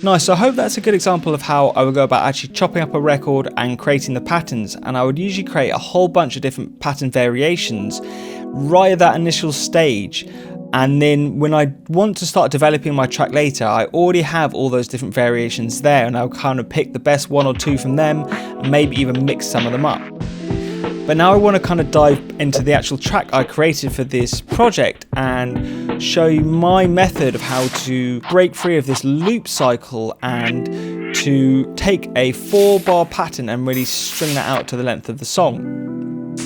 Nice, so I hope that's a good example of how I would go about actually chopping up a record and creating the patterns. And I would usually create a whole bunch of different pattern variations right at that initial stage. And then when I want to start developing my track later, I already have all those different variations there, and I'll kind of pick the best one or two from them and maybe even mix some of them up. But now I want to kind of dive into the actual track I created for this project and show you my method of how to break free of this loop cycle and to take a 4-bar pattern and really string that out to the length of the song.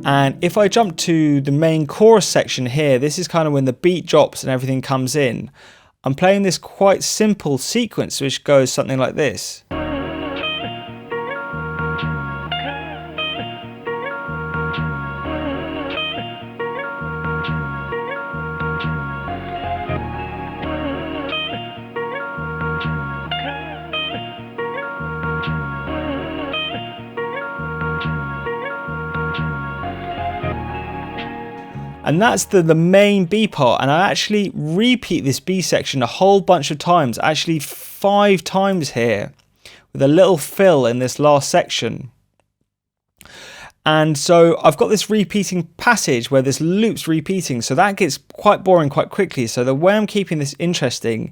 And if I jump to the main chorus section here, this is kind of when the beat drops and everything comes in. I'm playing this quite simple sequence which goes something like this. And that's the main B part, and I actually repeat this B section a whole bunch of times, actually 5 times here, with a little fill in this last section. And so I've got this repeating passage where this loop's repeating, so that gets quite boring quite quickly. So the way I'm keeping this interesting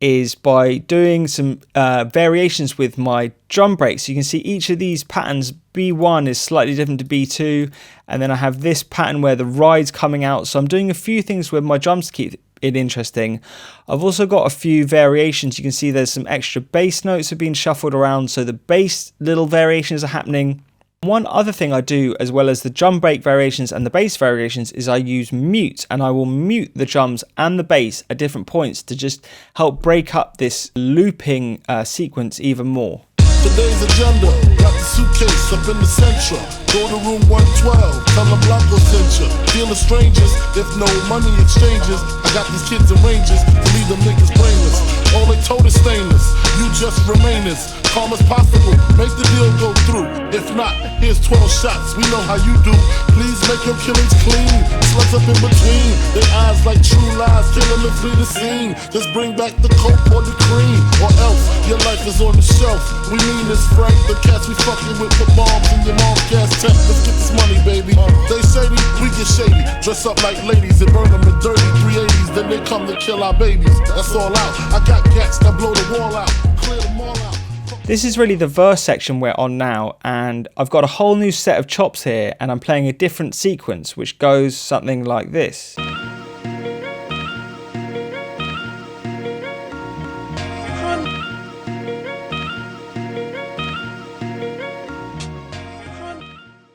is by doing some variations with my drum breaks. So you can see each of these patterns, B1 is slightly different to B2, and then I have this pattern where the ride's coming out. So I'm doing a few things with my drums to keep it interesting. I've also got a few variations. You can see there's some extra bass notes have been shuffled around, so the bass little variations are happening. One other thing I do, as well as the drum break variations and the bass variations, is I use mute, and I will mute the drums and the bass at different points to just help break up this looping sequence even more. Today's agenda, got the suitcase up in the central. Go to room 112, tell them Blanco sent you. Feeling strangers, if no money exchanges. I got these kids in ranges to leave them niggas brainless. All they told is stainless, you just remain as calm as possible. Make the deal go through. If not, here's 12 shots, we know how you do. Please make your killings clean. Sluts up in between, their eyes like true lies, killing them flee the scene. Just bring back the coke or the cream, or else your life is on the shelf. We mean this, Frank, the cats we fucking with put bombs in your mom's gas tank. Let's get this money, baby. They shady, we get shady. Dress up like ladies and burn them in dirty 380s. Then they come to kill our babies. That's all out. I got cats that blow the wall out, clear them all out. This is really the verse section we're on now, and I've got a whole new set of chops here, and I'm playing a different sequence which goes something like this.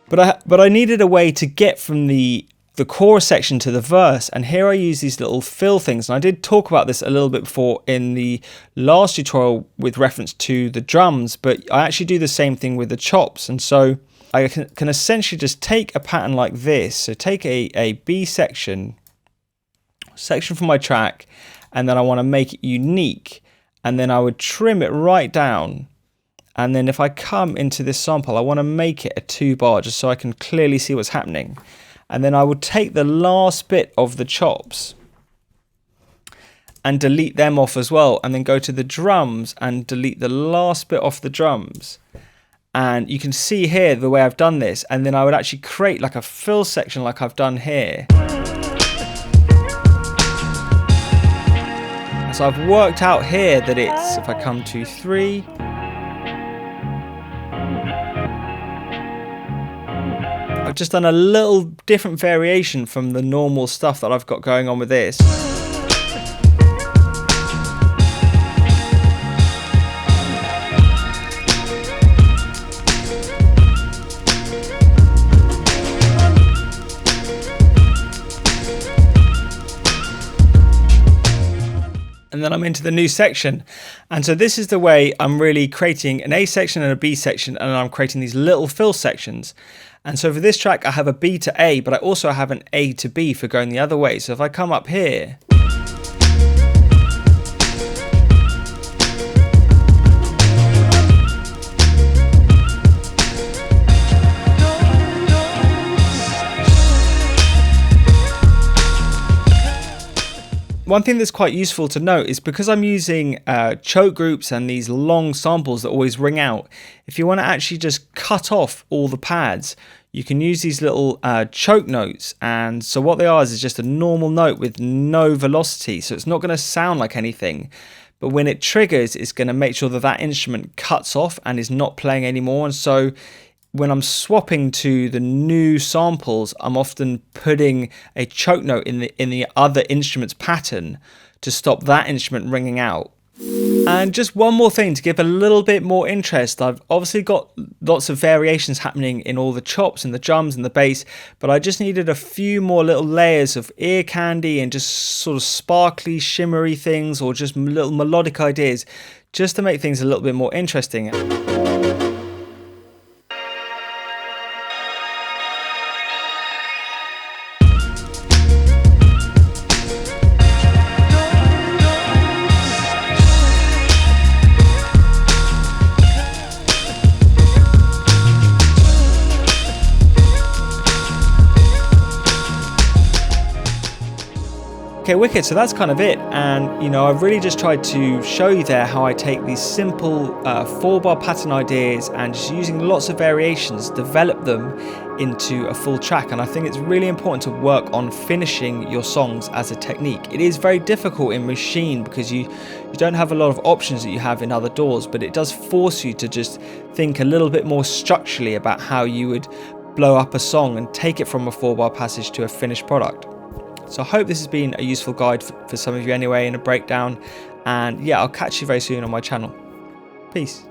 But I needed a way to get from the chorus section to the verse, and here I use these little fill things, and I did talk about this a little bit before in the last tutorial with reference to the drums, but I actually do the same thing with the chops. And so I can essentially just take a pattern like this, so take a B section from my track, and then I want to make it unique, and then I would trim it right down. And then if I come into this sample, I want to make it a 2-bar just so I can clearly see what's happening. And then I would take the last bit of the chops and delete them off as well, and then go to the drums and delete the last bit off the drums. And you can see here the way I've done this, and then I would actually create like a fill section like I've done here. So I've worked out here that it's, if I come to 3, I've just done a little different variation from the normal stuff that I've got going on with this. And then I'm into the new section. And so this is the way I'm really creating an A section and a B section, and I'm creating these little fill sections. And so for this track, I have a B to A, but I also have an A to B for going the other way. So if I come up here, one thing that's quite useful to note is because I'm using choke groups and these long samples that always ring out, if you want to actually just cut off all the pads, you can use these little choke notes. And so what they are is just a normal note with no velocity, so it's not going to sound like anything. But when it triggers, it's going to make sure that that instrument cuts off and is not playing anymore. And so when I'm swapping to the new samples, I'm often putting a choke note in the other instrument's pattern to stop that instrument ringing out. And just one more thing to give a little bit more interest. I've obviously got lots of variations happening in all the chops and the drums and the bass, but I just needed a few more little layers of ear candy and just sort of sparkly, shimmery things, or just little melodic ideas, just to make things a little bit more interesting. Okay, wicked. So that's kind of it. And, you know, I've really just tried to show you there how I take these simple 4-bar pattern ideas and just using lots of variations, develop them into a full track. And I think it's really important to work on finishing your songs as a technique. It is very difficult in Maschine because you don't have a lot of options that you have in other DAWs, but it does force you to just think a little bit more structurally about how you would blow up a song and take it from a 4-bar passage to a finished product. So I hope this has been a useful guide for some of you anyway, and a breakdown. And yeah, I'll catch you very soon on my channel. Peace.